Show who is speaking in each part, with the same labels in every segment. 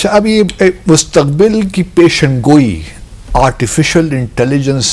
Speaker 1: अच्छा, अब ये मुस्तकबिल की पेशन गोई आर्टिफिशियल इंटेलिजेंस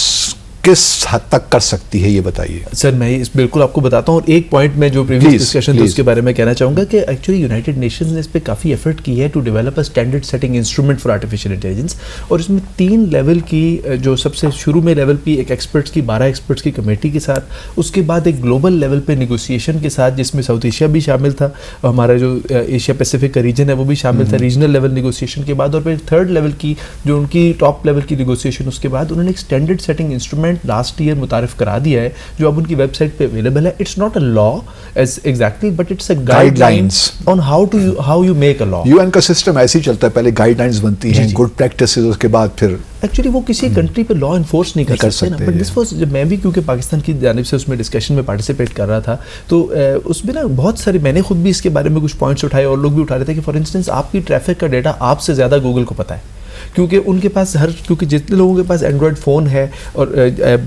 Speaker 1: किस हद तक कर सकती है, ये बताइए
Speaker 2: सर। मैं इस बिल्कुल आपको बताता हूँ, और एक पॉइंट में जो प्रीवियस डिस्कशन था उसके बारे में कहना चाहूँगा कि एक्चुअली यूनाइटेड नेशंस ने इस पर काफ़ी एफर्ट की है to develop a standard setting instrument for artificial intelligence, और इसमें 3 लेवल की, जो सबसे शुरू में लेवल की एक एक्सपर्ट्स की 12 एक्सपर्ट्स की कमेटी के साथ, उसके बाद एक ग्लोबल लेवल पे निगोसिएशन के साथ जिसमें साउथ एशिया भी शामिल था, हमारा जो एशिया पैसिफिक का रीजन है वो भी शामिल था, रीजनल लेवल निगोसिएशन के बाद, और फिर 3rd लेवल की जो उनकी टॉप लेवल की निगोसिएशन, उसके बाद उन्होंने एक standard setting instrument last year मुतारिफ करा दिया है जो अब उनकी वेबसाइट पे अवेलेबल है। It's not a law as exactly, but it's a guidelines on how you make a law.
Speaker 1: UN का सिस्टम ऐसे ही चलता है, पहले गाइडलाइंस बनती हैं, गुड प्रैक्टिसेस, उसके बाद फिर
Speaker 2: एक्चुअली वो किसी कंट्री पे लॉ इन्फोर्स नहीं कर सकते ना, बट दिस वाज, जब मैं भी क्योंकि पाकिस्तान की जानिब से उसमें डिस्कशन में पार्टिसिपेट कर रहा था, तो उसमें ना बहुत सारे, मैंने खुद भी इसके बारे में कुछ पॉइंट्स उठाए और लोग भी उठा रहे थे कि फॉर इंस्टेंस आपकी ट्रैफिक का डेटा आपसे ज़्यादा गूगल को पता है, क्योंकि उनके पास क्योंकि जितने लोगों के पास एंड्रॉयड फ़ोन है और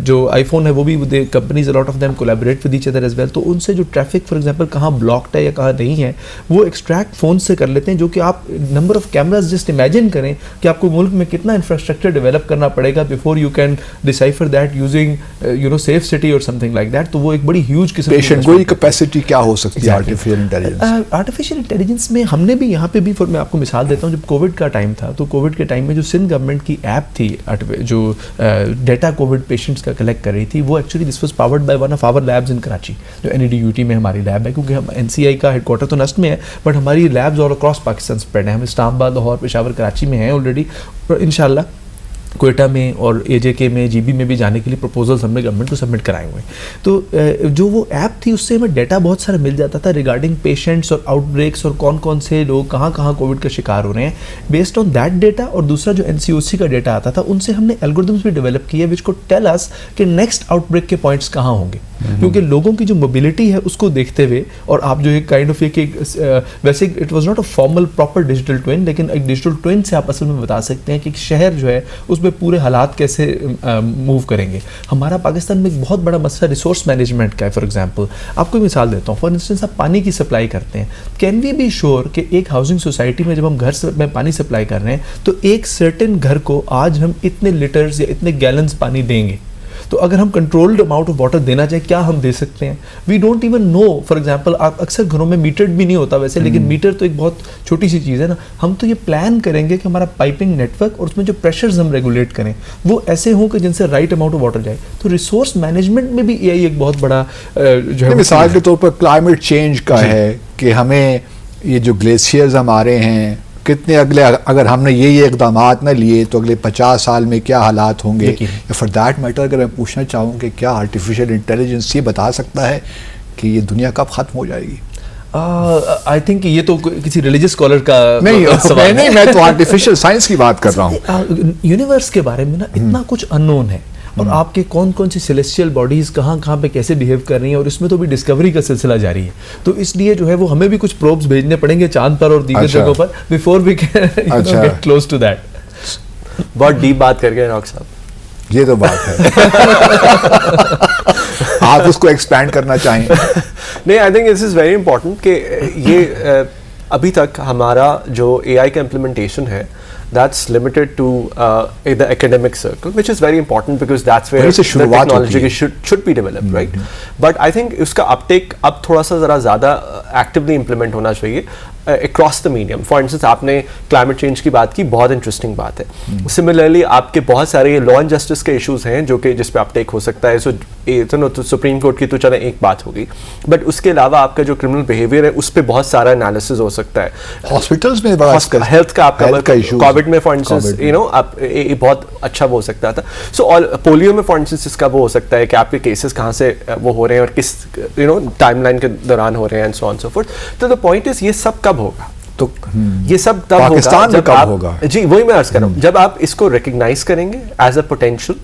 Speaker 2: जो आईफोन है वो भी companies a lot of them collaborate with each other as well, तो उनसे जो ट्रैफिक फॉर एग्जांपल कहाँ ब्लॉक्ड है या कहाँ नहीं है वो एक्सट्रैक्ट फ़ोन से कर लेते हैं, जो कि आप number of cameras just imagine करें कि आपको मुल्क में कितना इंफ्रास्ट्रक्चर डेवलप करना पड़ेगा before you can decipher that using safe city और समथिंग लाइक दैट। तो वो एक बड़ी ह्यूज किस्म
Speaker 1: पेशेंट गोई कैपेसिटी क्या हो सकती है आर्टिफिशियल इंटेलिजेंस?
Speaker 2: आर्टिफिशियल इंटेलिजेंस में हमने भी यहाँ पे भी, मैं आपको मिसाल देता हूँ, जब कोविड का टाइम था तो कोविड के टाइम में जो सिंध गवर्नमेंट की ऐप थी जो डेटा कोविड पेशेंट्स का कलेक्ट कर रही थी, वो actually this was powered by one of our labs in Karachi, जो NEDUT में हमारी लैब है, क्योंकि हम NCI का हेडक्वार्टर तो नस्ट में है बट हमारी labs all across Pakistan spread है। हम इस्लामाबाद, लाहौर, पेशावर, कराची में हैं ऑलरेडी, और इंशाल्लाह कोयटा में और AJK में, GB में भी जाने के लिए प्रपोजल्स हमने गवर्नमेंट को सबमिट कराए हुए हैं। तो जो वो ऐप थी उससे हमें डाटा बहुत सारा मिल जाता था रिगार्डिंग पेशेंट्स और आउटब्रेक्स और कौन कौन से लोग कहाँ कहाँ कोविड का शिकार हो रहे हैं, बेस्ड ऑन दैट डेटा। और दूसरा जो NCOC का डेटा आता था, उनसे हमने एल्गोरिथम्स भी डेवलप किए विच को टेल अस कि नेक्स्ट आउटब्रेक के पॉइंट्स कहाँ होंगे, क्योंकि लोगों की जो मोबिलिटी है उसको देखते हुए, और आप जो एक काइंड ऑफ वैसे it was not a formal proper digital twin, लेकिन एक डिजिटल ट्विन से आप असल में बता सकते हैं कि एक शहर जो है उसमें पूरे हालात कैसे मूव करेंगे। हमारा पाकिस्तान में एक बहुत बड़ा मसला रिसोर्स मैनेजमेंट का है। फॉर एग्जांपल आपको मिसाल देता हूँ, फॉर इंस्टेंस आप पानी की सप्लाई करते हैं, कैन वी बी श्योर कि एक हाउसिंग सोसाइटी में जब हम घर में पानी सप्लाई कर रहे हैं तो एक सर्टेन घर को आज हम इतने लीटर्स या इतने गैलन्स पानी देंगे, तो अगर हम कंट्रोल्ड अमाउंट ऑफ वाटर देना चाहें क्या हम दे सकते हैं? We don't even know. For example आप अक्सर घरों में मीटर्ड भी नहीं होता वैसे, लेकिन मीटर तो एक बहुत छोटी सी चीज़ है ना। हम तो ये प्लान करेंगे कि हमारा पाइपिंग नेटवर्क और उसमें जो प्रेशर्स हम रेगुलेट करें वो ऐसे हों कि जिनसे राइट अमाउंट ऑफ वाटर जाए। तो रिसोर्स मैनेजमेंट में भी AI एक बहुत बड़ा जो है,
Speaker 1: मिसाल के तौर पर क्लाइमेट चेंज का है कि हमें ये जो ग्लेशियर्स हमारे हैं कितने अगले, अगर हमने ये इकदामात न लिए तो अगले 50 साल में क्या हालात होंगे, या फॉर दैट मैटर अगर मैं पूछना चाहूँ कि क्या आर्टिफिशियल इंटेलिजेंस ये बता सकता है कि ये दुनिया कब ख़त्म हो जाएगी?
Speaker 2: आई थिंक ये तो किसी रिलीजियस स्कॉलर का
Speaker 1: नहीं, मैं तो आर्टिफिशियल साइंस की बात कर रहा हूँ।
Speaker 2: यूनिवर्स के बारे में ना इतना कुछ अननोन है, और आपके कौन कौन सी सेलेस्टियल बॉडीज कहाँ पे कैसे बिहेव कर रही हैं, और इसमें तो भी डिस्कवरी का सिलसिला जारी है। तो इसलिए जो है वो हमें भी कुछ प्रोब्स भेजने पड़ेंगे चांद पर और दीगर जगहों पर before we can get close to that.
Speaker 3: बहुत डीप बात कर गए रॉक साहब,
Speaker 1: ये तो बात है। आप उसको एक्सपैंड करना चाहें?
Speaker 3: नहीं, I think this is very important कि ये अभी तक हमारा जो AI का इम्प्लीमेंटेशन है that's limited to the academic circle, which is very important because that's where the technology should be developed, right? But I think उसका uptake अब थोड़ा सा ज़रा ज़्यादा actively implement होना चाहिए across the medium. For instance, आपने climate change की बात की, बहुत interesting बात है. Similarly, आपके बहुत सारे law and justice के issues हैं जो कि जिस पे uptake हो सकता है. तो सुप्रीम कोर्ट की तो चले एक बात होगी, बट उसके अलावा आपका जो criminal behavior है उस पे बहुत सारा analysis हो सकता है.
Speaker 1: Hospitals में
Speaker 3: health का आपका कोविड में फॉर इंस्टेंस आप बहुत अच्छा वो हो सकता था. सो और पोलियो में फॉर इंस्टेंस इसका वो हो सकता है कि आपके केसेस कहाँ से वो हो रहे हैं और किस टाइमलाइन के दौरान हो रहे हैं and so on so fourth. तो द पॉइंट इज ये सब कब होगा? तो ये सब तब
Speaker 1: पाकिस्तान में कब होगा?
Speaker 3: जी वही मैं अर्ज कर रहा हूँ, जब आप इसको रिकग्नाइज करेंगे एज अ पोटेंशियल,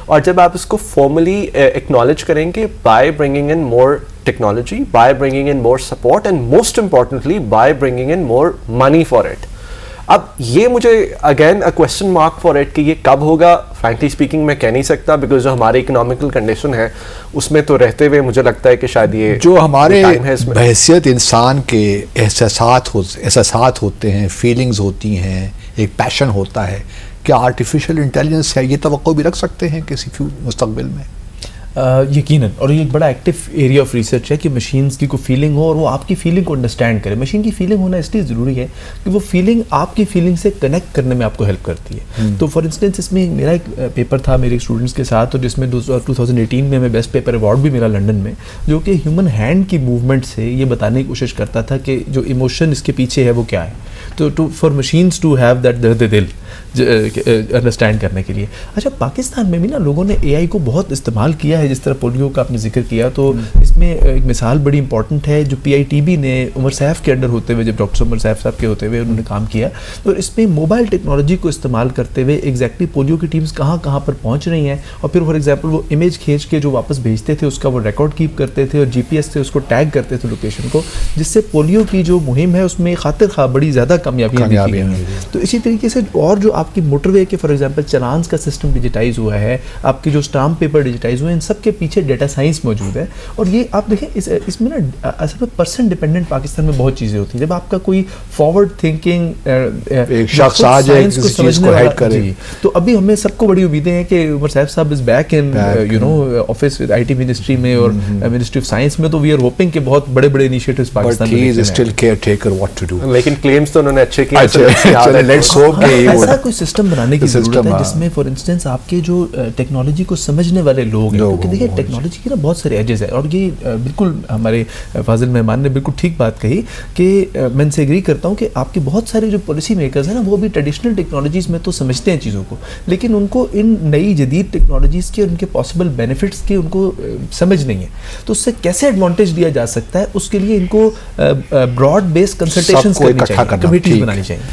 Speaker 3: और जब आप इसको फॉर्मली एक्नॉलेज करेंगे by bringing in more technology, by bringing in more support, and most importantly by bringing in more money for it. अब ये मुझे again a question mark for it कि ये कब होगा, फ्रैंकली स्पीकिंग मैं कह नहीं सकता, बिकॉज जो हमारी इकोनॉमिकल कंडीशन है उसमें तो रहते हुए मुझे लगता है कि शायद ये
Speaker 1: जो हमारे बहैसियत इंसान के एहसासात होते हैं, फीलिंग्स होती हैं, एक पैशन होता है, क्या आर्टिफिशियल इंटेलिजेंस है ये तवक्को भी रख सकते हैं किसी मुस्तकबिल में?
Speaker 2: यकीनन, और ये एक बड़ा एक्टिव एरिया ऑफ रिसर्च है कि मशीन्स की कोई फीलिंग हो और वो आपकी फीलिंग को अंडरस्टैंड करे। मशीन की फीलिंग होना इसलिए ज़रूरी है कि वो फीलिंग आपकी फीलिंग से कनेक्ट करने में आपको हेल्प करती है। तो फॉर इंस्टेंस इसमें मेरा एक पेपर था मेरे स्टूडेंट्स के साथ, और जिसमें 2018 में हमें बेस्ट पेपर अवार्ड भी मिला लंदन में, जो कि ह्यूमन हैंड की मूवमेंट से ये बताने की कोशिश करता था कि जो इमोशन इसके पीछे है वो क्या है। तो for machines to have that दर्द दिल अंडरस्टैंड करने के लिए। अच्छा, पाकिस्तान में भी ना लोगों ने एआई को बहुत इस्तेमाल किया है, जिस तरह पोलियो का आपने जिक्र किया, तो इसमें एक मिसाल बड़ी इंपॉर्टेंट है जो PITB ने उमर सैफ के अंडर होते हुए, जब डॉक्टर उमर सैफ साहब के होते हुए उन्होंने काम किया, तो इसमें मोबाइल टेक्नोलॉजी को इस्तेमाल करते हुए एग्जैक्टली पोलियो की टीम्स कहाँ पर पहुँच रही हैं, और फिर फॉर एग्जाम्पल वो इमेज खींच के जो वापस भेजते थे उसका वो रिकॉर्ड कीप करते थे और GPS से उसको टैग करते थे लोकेशन को, जिससे पोलियो की जो मुहिम है उसमें खातिर खा बड़ी ज़्यादा कामयाबियाँ देखी गई हैं। तो इसी तरीके से और जो आपकी मोटरवे के फॉर एग्जांपल चलान्स का सिस्टम डिजिटाइज हुआ है, आपके जो स्टाम्प पेपर डिजिटाइज हुए हैं, इन सब के पीछे डेटा साइंस मौजूद है। और ये आप देखें इसमें ना असल में पर्सन डिपेंडेंट पाकिस्तान में बहुत चीज़ें होती हैं। जब आपका कोई फॉरवर्ड थिंकिंग
Speaker 1: एक शख्स आ जाए किसी चीज को हेड करे,
Speaker 2: तो अभी हमें सबको बड़ी उम्मीदें हैं कि उमर साहब साहब is back in you know office with IT ministry में और मिनिस्ट्री ऑफ साइंस में, तो वी आर होपिंग कि बहुत बड़े इनिशिएटिव्स पाकिस्तान में
Speaker 1: ही is still caretaker what to do.
Speaker 3: लेकिन क्लेम्स तो उन्होंने अच्छे किए।
Speaker 1: लेट्स होप कि
Speaker 2: ऐसा कोई सिस्टम बनाने की जरूरत है जिसमें फॉर इंस्टेंस आपके जो टेक्नोलॉजी को समझने वाले लोग हैं, क्योंकि देखिए टेक्नोलॉजी के ना बहुत सारे एजेस है, और ये बिल्कुल हमारे फाजिल मेहमान ने बिल्कुल ठीक बात कही कि मैं इनसे एग्री करता हूँ कि आपके बहुत सारे जो पॉलिसी मेकर्स हैं ना, वो भी ट्रेडिशनल टेक्नोलॉजीज़ में तो समझते हैं चीज़ों को, लेकिन उनको इन नई जदीद टेक्नोलॉजीज़ के उनके पॉसिबल बेनिफिट्स के उनको समझ नहीं है। तो उससे कैसे एडवांटेज लिया जा सकता है, उसके लिए इनको ब्रॉड बेस्ड कंसल्टेशंस करनी चाहिए, कमिटीज बनानी चाहिए।